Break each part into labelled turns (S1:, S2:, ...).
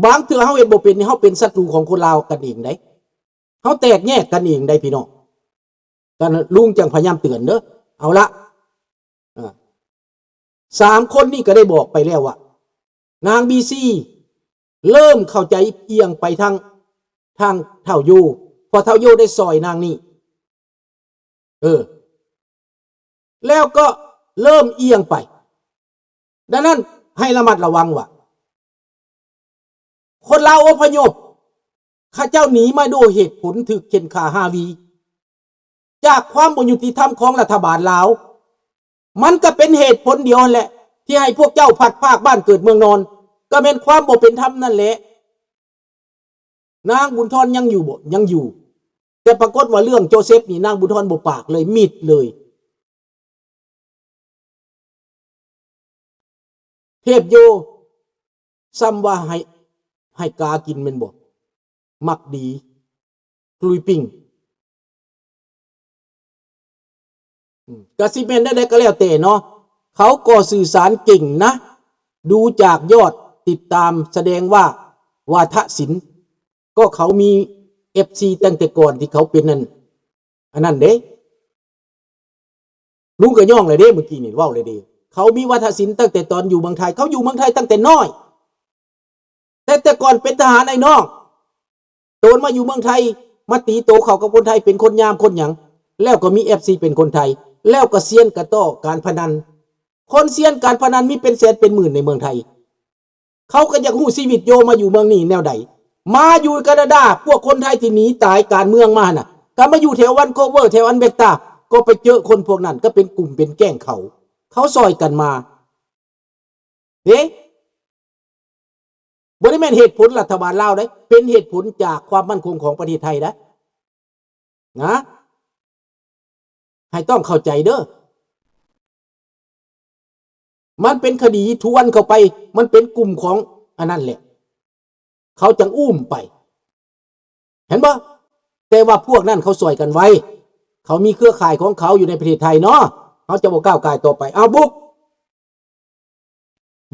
S1: บางเทื่อเฮาเฮ็ดบ่เป็นนี่เฮาเป็นศัตรูของคนลาวกันเองได้เฮาแตกแยกกันเองได้พี่น้องกันลุงจังพยายามเตือนเด้อเอาละ3คนนี่ก็ได้บอกไปแล้วว่านางบีซีเริ่มเข้าใจเอียงไปทางเท่ายูพอเท่ายูได้ซอยนางนี่แล้วก็เริ่มเอียงไปดังนั้นให้ระมัดระวังว่าคนลาวอพยพข้าเจ้าหนีมาด้วยเหตุผลถึกเข็นขา5 วีจากความบ่ยุติธรรมของรัฐบาลลาวมันก็เป็นเหตุผลเดียวแหละที่ให้พวกเจ้าพัดภาคบ้านเกิดเมืองนอนก็เป็นความบ่เป็นธรรมนั่นแหละนางบุญทรยังอยู่บ่ยังอยู่แต่ปรากฏว่าเรื่องโจเซฟนี่นางบุญทรบ่ปากเลยมิดเลยเทพโยซ้ำว่าให้กากินมันบ่มักดีกลุยปิ่งกสิเมนได้ก็แล้วแต่เนาะเขาก็สื่อสารเก่งนะดูจากยอดติดตามแสดงว่าวาทศิลป์ก็เขามี FC ตั้งแต่ก่อนที่เขาเป็นนั่นอันนั้นเด้ลุงก็ย่องเลยเด้เมื่อกี้นี่ว้าวเลยเด้เขามีวาทศิลป์ตั้งแต่ตอนอยู่เมืองไทยเขาอยู่เมืองไทยตั้งแต่น้อยแต่ก่อนเป็นทหารไอ้น้องโตมาอยู่เมืองไทยมาตีโตเขากับคนไทยเป็นคนยามคนหยังแล้วก็มี FC เป็นคนไทยแล้วก็เซียนกระต้อการพนันคนเซียนการพนันมีเป็นแสนเป็นหมื่นในเมืองไทยเขาก็อยากหู้ชีวิตโยมาอยู่เมืองนี้แนวใดมาอยู่แคนาดาพวกคนไทยที่หนีตายการเมืองมาน่ะก็มาอยู่แถววันโคเวอร์แถวอันเบกตาก็ไปเจอคนพวกนั้นก็เป็นกลุ่มเป็นแก๊งเขาซอยกันมาบ่ได้แม่นเหตุผลรัฐบาลลาวได้เป็นเหตุผลจากความมั่นคงของประเทศไทยนะให้ต้องเข้าใจเด้อมันเป็นคดีทวนเข้าไปมันเป็นกลุ่มของอันนั้นแหละเขาจังอุ้มไปเห็นบ่แต่ว่าพวกนั้นเขาซอยกันไว้เขามีเครือข่ายของเขาอยู่ในประเทศไทยเนาะเขาจะบ่ก้าวไกลต่อไปเอาบุก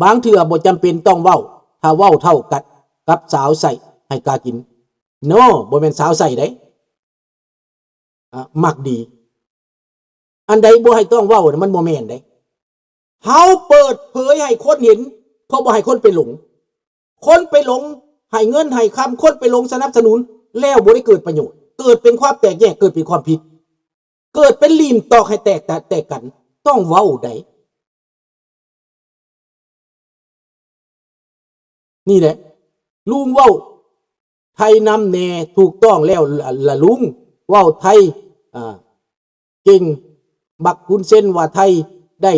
S1: บางเถื่อบ่จำเป็นต้องเว้าถ้าเว้าเท่ากันกับสาวใส่ให้กากินโนบ่แม่นสาวใส่ได้มักดีอันใดบ่ให้ต้องเว้ามันบ่แม่นได้เฮาเปิดเผยให้คนเห็นเขาบ่ให้คนไปหลงให้เงินให้คำคนไปหลงสนับสนุนแล้วบ่ได้เกิดประโยชน์เกิดเป็นความแตกแยกเกิดเป็นความผิดเกิดเป็นลีมตอกให้แตกกันต้องเว้าได้นี่แหละลุงเว้าไทยนำแน่ถูกต้องแล้วละลุงเว้าไทยเก่งบักคุณเส้นว่าไทยได้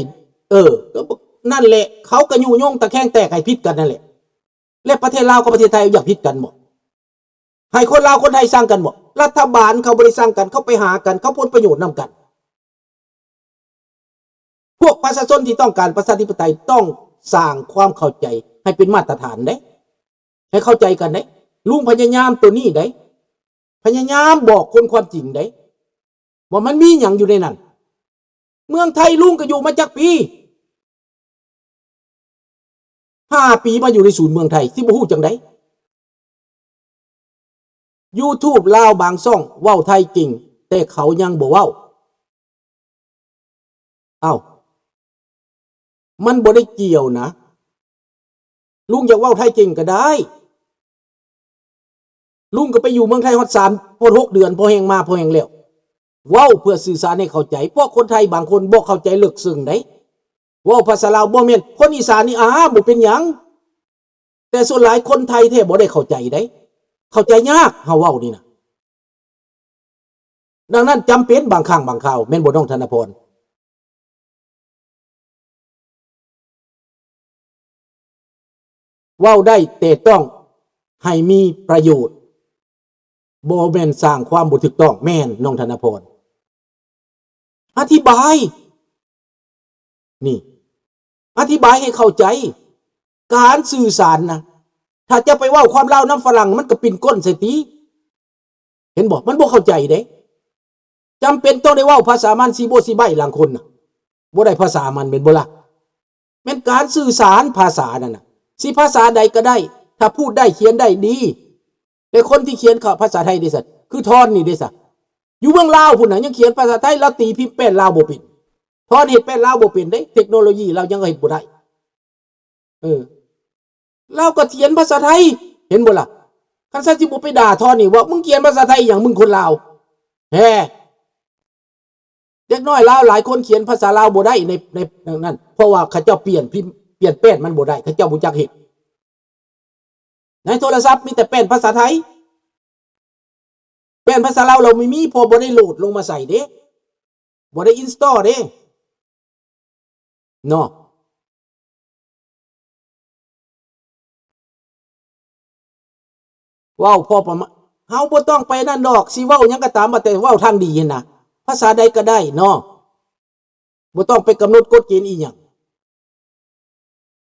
S1: นั่นแหละเขาก็ยุ่งยงตะแคงแตกให้ผิดกันนั่นแหละและประเทศลาวกับประเทศไทยอยากผิดกันหมดให้คนลาวคนไทยสร้างกันหมดรัฐบาลเขาบริสร้างกันเขาไปหากันเขาผลประโยชน์นำกันพวกประชาชนที่ต้องการประชาธิปไตยต้องสร้างความเข้าใจให้เป็นมาตรฐานได้ให้เข้าใจกันได้ลุงพยายามตัวนี้ได้พยายามบอกคนความจริงได้ว่ามันมีอย่างอยู่ในนั้นเมืองไทยลุงก็อยู่มาจากปี5 ปีมาอยู่ในศูนย์เมืองไทยที่บ่ฮู้จังได๋ YouTube ลาวบางช่องเว้าไทยเก่งแต่เขายังบ่เว้ามันบ่ได้เกี่ยวนะลุงอยากเว้าไทยเก่งก็ได้ลุงก็ไปอยู่เมืองไทยฮอด3 6 เดือนพอแฮงมาพอแฮงแล้วเว้าเพื่อสื่อสารให้เข้าใจเพราะคนไทยบางคนบ่เข้าใจลึกซึ้งได้เว้าภาษาลาวบ่แม่นคนอีสานนี่บ่เป็นหยังแต่ส่วนหลายคนไทยแท้บ่ได้เข้าใจได้เข้าใจยากเฮาเว้านี่นะดังนั้นจำเป็นบางครั้งบางคราวแม่นบ่น้องธนพรเว้าได้แต่ต้องให้มีประโยชน์บ่แม่นสร้างความบ่ถูกต้องแม่นน้องธนพรอธิบายนี่อธิบายให้เข้าใจการสื่อสารนะถ้าจะไปเว้าความลาวน้ำฝรั่งมันก็ปิ่นก้นใส่ตีเห็นบ่มันบ่เข้าใจเด้จำเป็นต้องได้เว้าภาษามันสีโบสีใบหลังคนน่ะบ่ได้ภาษามันเป็นบ่ล่ะแม่นการสื่อสารภาษานั่นน่ะสิภาษาใดก็ได้ ถ้าพูดได้เขียนได้ดีแต่คนที่เขียนภาษาไทยดิสัตคือทอนนี่ดิสัตอยู่เมืองลาวพุ่นน่ะยังเขียนภาษาไทยแล้วตีพิมพ์แป้นลาวบ่เป็นทอนเฮ็ดแป้นลาวบ่เป็นเด้เทคโนโลยีเรายังเฮ็ดบ่ได้เราก็เขียนภาษาไทยเห็นบ่ล่ะคันซะสิบ่ไปด่าทอนนี่ว่ามึงเขียนภาษาไทยอย่างมึงคนลาวแฮเด็กน้อยลาวหลายคนเขียนภาษาลาวบ่ได้ในนั้นเพราะว่าเขาเจ้าเปลี่ยนพิมพ์เปลี่ยนแป้นมันบ่ได้เขาเจ้าบ่จักเฮ็ดในโทรศัพท์มีแต่แป้นภาษาไทยแป้นภาษาลาวเราไม่มีพอบ่ได้โหลดลงมาใส่เด้บ่ได้อินสตอลเด้เนาะว้าวพอประมาณเฮาบ่ต้องไปนั่นดอกสิเว้าหยังก็ตามแต่เว้าทางดีนะภาษาใดก็ได้เนาะบ่ต้องไปกำหนดกฎเกณฑ์อีหยัง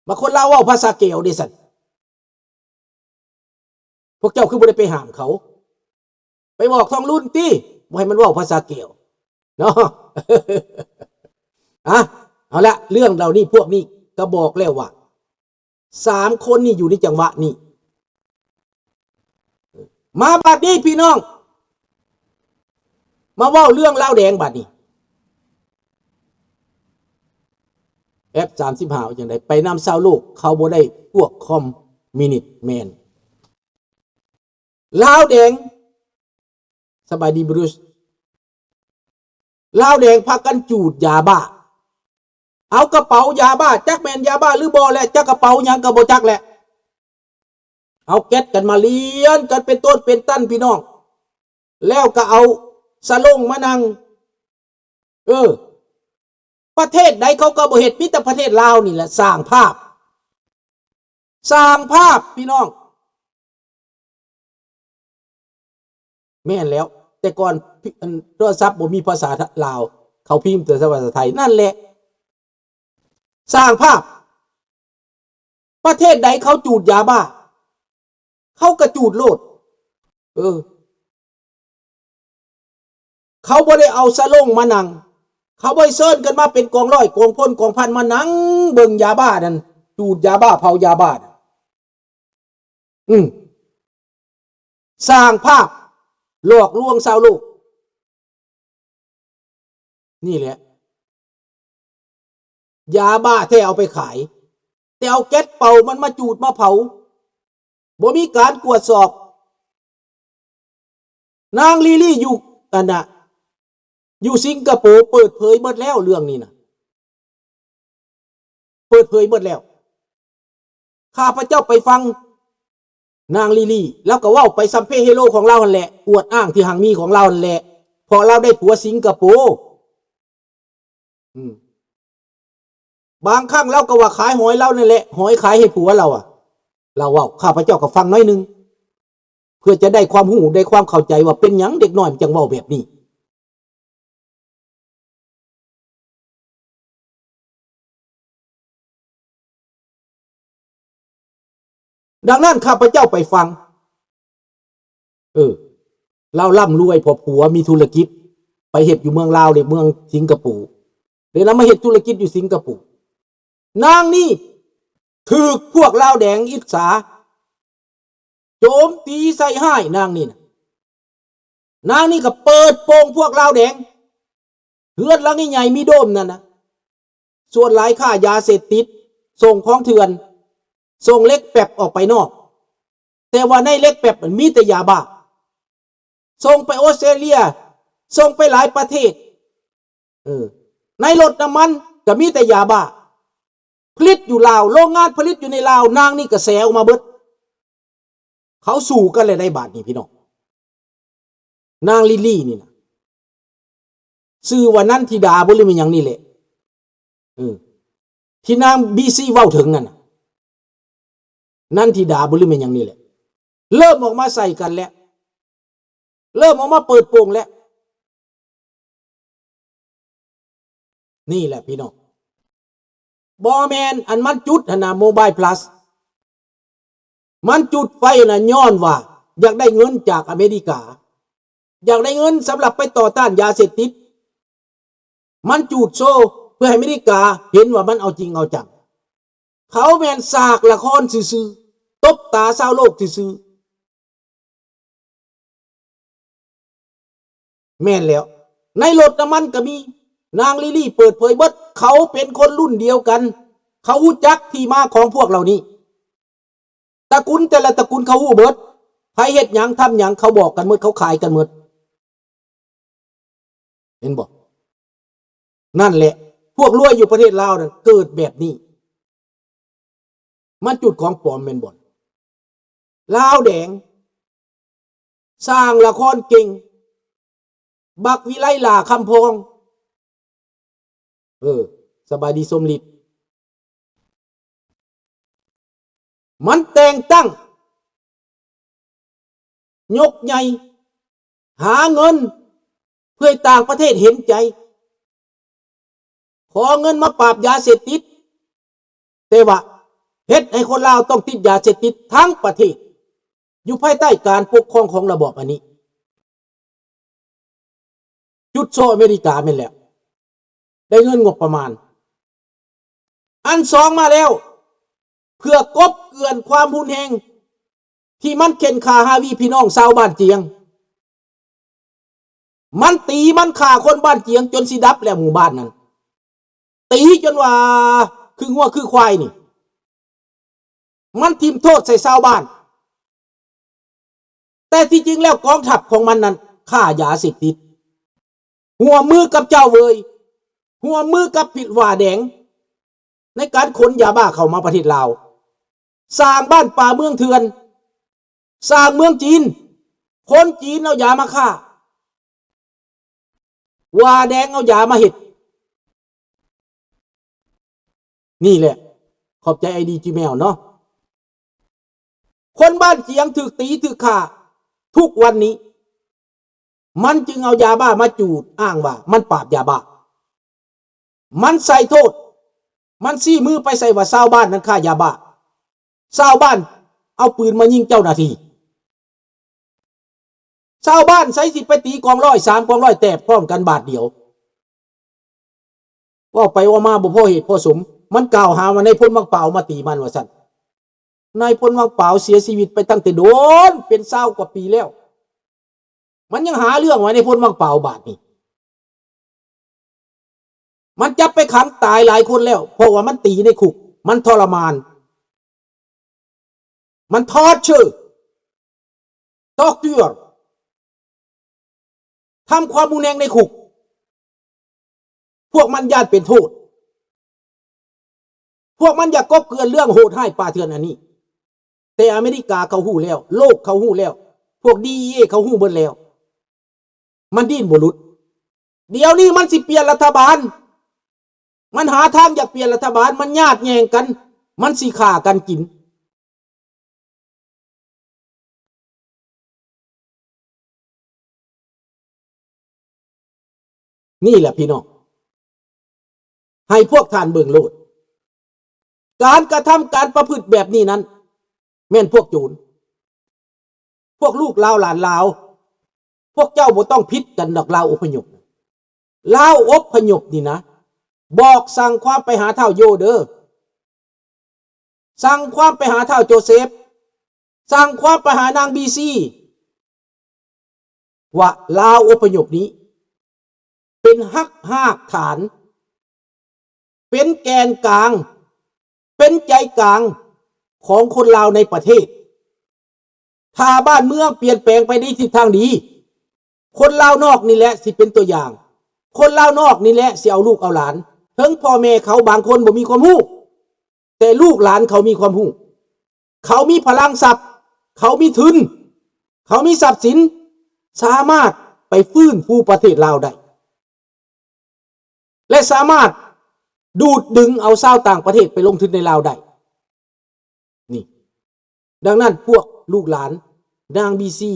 S1: บางคนลาวเว้าภาษาเกลเด้ซั่นพวกเจ้าคือบ่ได้ไปห้ามเขาไปบอกท้องรุ่นติบ่ให้มันเว้าภาษาเกลเนาะเอาละเรื่องเหล่านี้พวกนี้ก็บอกแล้วว่า3คนนี่อยู่ในจังหวะนี้มาบัดนี้พี่น้องมาเว้าเรื่องลาวแดงบัดนี้F35จังได๋ไปนำชาวโลกเขาบ่ได้พวกคอมมินิสต์แมนลาวแดงสบายดีบรูซลาวแดงพากันจูดยาบ้าเอากระเป๋ายาบ้าจักแม่นยาบ้าหรือบ่แหละจักกระเป๋าหยังก็บ่จักแหละเอาแก๊สกันมาเลี้ยนกันเป็นต้นเป็นตั้นพี่น้องแล้วก็เอาสลงมานั่งประเทศใดเขาก็บ่เฮ็ดมีแต่ประเทศลาวนี่แหละสร้างภาพพี่น้องแม่นแล้วแต่ก่อนโทรศัพท์บ่มีภาษาลาวเขาพิมพ์แต่ภาษาไทยนั่นแหละสร้างภาพประเทศใดเขาจูดยาบ้าเขากระจูดโลดเขาบ่ได้เอาสลงมานั่งเขาบ่เซิร์นกันมาเป็นกองร้อยกองพลกองพันมานั่งเบิ่งยาบ้านั่นจูดยาบ้าเผายาบ้าสร้างภาพหลอกลวงชาวโลกนี่แหละยาบ้าแท้เอาไปขายแต่เอาแก๊สเป่ามันมาจูดมาเผาบ่มีการตรวจสอบนางลีลี่อยู่กันน่ะอยู่สิงคโปร์เปิดเผยหมดแล้วเรื่องนี้นะเปิดเผยหมดแล้วข้าพเจ้าไปฟังนางลีลี่แล้วก็เว้าไปซัมเพเฮโลของเรานั่นแหละอวดอ้างที่หังมีของเรานั่นแหละพอเราได้ผัวสิงคโปร์บางครั้งเราก็ว่าขายหอยเรานั่นแหละหอยขายให้ผัวเราเราเว้าข้าพเจ้าก็ฟังน้อยนึงเพื่อจะได้ความหูได้ความเข้าใจว่าเป็นหยังเด็กน้อยมันจังเว้าแบบนี้ดังนั้นข้าพเจ้าไปฟังเราร่ำรวยพอผัวมีธุรกิจไปเฮ็ดอยู่เมืองลาวในเมืองสิงคโปร์เดี๋ยวเรามาเฮ็ดธุรกิจอยู่สิงคโปร์นางนี่ถูกพวกลาวแดงอิจฉาโจมตีใส่ให้นางนี่ก็เปิดโปงพวกลาวแดงเฮือนหลังใหญ่มีโดมนั่นนะส่วนหลายค่ายาเสพติดส่งของเถื่อนส่งเล็กแป๊บออกไปนอกแต่ว่าในเล็กแป๊บมันมีแต่ยาบ้าส่งไปออสเตรเลียส่งไปหลายประเทศในรถน้ำมันก็มีแต่ยาบ้าผลิตอยู่ลาวโรงงานผลิตอยู่ในลาวนางนี่ก็แซวมาเบิดเขาสู่กันเลยในบาทนี้พี่น้องนางลิลี่นี่นะชื่อว่านั้นธิดาบ่หรือมันหยังนี่แหละที่นางบีซีเว้าถึงนั่นนั่นธิดาบ่หรือมันหยังนี่แหละเริ่มออกมาใส่กันแล้วเริ่มออกมาเปิดโปงแล้วนี่แหละพี่น้องบอแมนอันมันจุดนะโมบายพลัสมันจุดไฟนะย้อนว่าอยากได้เงินจากอเมริกาอยากได้เงินสำหรับไปต่อต้านยาเสพติดมันจุดโซ่เพื่อให้อเมริกาเห็นว่ามันเอาจริงเอาจังเขาแมนสากละครซื่อ ตบตาชาวโลกซื่อแม่นแล้วในรถน้ำมันก็มีนางลิลี่เปิดเผยเบิดเขาเป็นคนรุ่นเดียวกันเขารู้จักที่มาของพวกเหล่านี้ตระกูลแต่ละตระกูลเขารู้เบิดใครเฮ็ดหยังทำหยังเขาบอกกันหมดเขาขายกันหมดเห็นบอกนั่นแหละพวกรวยอยู่ประเทศลาวนั่นเกิดแบบนี้มันจุดของปลอมแม่นบ่ลาวแดงสร้างละครเก่งบักวิไลลาคำพองสบายดีสมฤทธิ์มันแต่งตั้งยกใหญ่หาเงินเพื่อต่างประเทศเห็นใจขอเงินมาปราบยาเสพติดแต่ว่าเฮ็ดให้คนลาวต้องติดยาเสพติดทั้งประเทศอยู่ภายใต้การปกครองของระบอบอันนี้จุดโซอเมริกาแม่นแล้วได้เงินงบประมาณอันสองมาแล้วเพื่อกบเกลื่อนความหุนแหงที่มันเข็นฆ่าฮาวีพี่น้องชาวบ้านเจียงมันตีมันฆ่าคนบ้านเจียงจนสิดับแล้วหมู่บ้านนั้นตีจนว่าคืองัวคือควายนี่มันทิ่มโทษใส่ชาวบ้านแต่ที่จริงแล้วกองทัพของมันนั้นฆ่ายาเสพติดหัวมือกับเจ้าเวยหัวมือกับผิดว่าแดงในการขนยาบ้าเข้ามาประเทศลาวสร้างบ้านป่าเมืองเถื่อนสร้างเมืองจีนคนจีนเอายามาฆ่าว่าแดงเอายามาเห็ดนี่แหละขอบใจไอดีจีแมวเนาะคนบ้านเจียงถูกตีถูกฆ่าทุกวันนี้มันจึงเอายาบ้ามาจูดอ้างว่ามันปราบยาบ้ามันใส่โทษมันซี่มือไปใส่ว่าชาวบ้านนั้นฆ่ายาบ้าชาวบ้านเอาปืนมายิงเจ้าหน้าที่ชาวบ้านใส่สิไปตีกองร้อย3 กองร้อยแตกพร้อมกันบาทเดียวว่าไปว่ามาบ่พอเหตุพอสมมันกล่าวหาว่าในพลวังเปล่ามาตีมันว่าสั่นนายพลวังเปล่าเสียชีวิตไปตั้งแต่โดนเป็น20 กว่าปีแล้วมันยังหาเรื่องไว้ในพลวังเปล่าบาทนี่มันจับไปขังตายหลายคนแล้วเพราะว่ามันตีในคุกมันทรมานมันทอดเชื่อตอกเตือทำความรุนแรงในคุกพวกมันญาติเป็นโทษพวกมันอยากกบเกลื่อนเรื่องโหดให้ป่าเถื่อนอันนี้แต่อเมริกาเขาหู้แล้วโลกเขาหู้แล้วพวกดีเอเขาหู้เบิดแล้วมันดิ้นบ่หลุดเดี๋ยวนี้มันสิเปลี่ยนรัฐบาลมันหาทางอยากเปลี่ยนรัฐบาลมันญาติแย่งกันมันสิฆ่ากันกินนี่แหละพี่น้องให้พวกท่านเบิ่งโลดการกระทำการประพฤติแบบนี้นั้นแม่นพวกโจรพวกลูกลาวหลานลาวพวกเจ้าบ่ต้องพิษกันดอกลาวอพยพลาวอพยพนี่นะบอกสั่งความไปหาเท่าโยเด้อสั่งความไปหาเท่าโจเซฟสั่งความไปหานางบีซีว่าลาวอพยพนี้เป็นหากฐานเป็นแกนกลางเป็นใจกลางของคนลาวในประเทศถ้าบ้านเมืองเปลี่ยนแปลงไปในทิศทางดีคนลาวนอกนี่แหละสิเป็นตัวอย่างคนลาวนอกนี่แหละสิเอาลูกเอาหลานถึงพ่อแม่เขาบางคนบ่มีความรู้แต่ลูกหลานเขามีความรู้เขามีพลังทรัพย์เขามีทุนเขามีทรัพย์สินสามารถไปฟื้นฟูประเทศลาวได้และสามารถดูดดึงเอาชาวต่างประเทศไปลงทุนในลาวได้นี่ดังนั้นพวกลูกหลานนางบีซี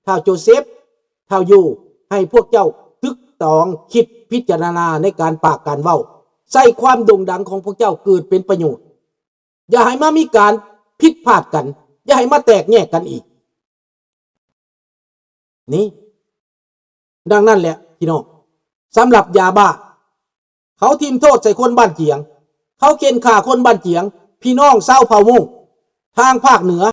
S1: ท้าวโจเซฟท้าวโยให้พวกเจ้าตึกตองคิดพิจารณาในการปากการเว้าใส่ความโด่งดังของพวกเจ้าเกิดเป็นประโยชน์อย่าให้มามีการผิดพลาดกันอย่าให้มาแตกแยกกันอีกนี่ดังนั้นแหละพี่น้องสำหรับยาบ้าเขาทิ่มโทษใส่คนบ้านเจียงเขาเกณฑ์ฆ่าคนบ้านเจียงพี่น้องเศร้าเผ่ามุ่ง ทางภาคเหนือ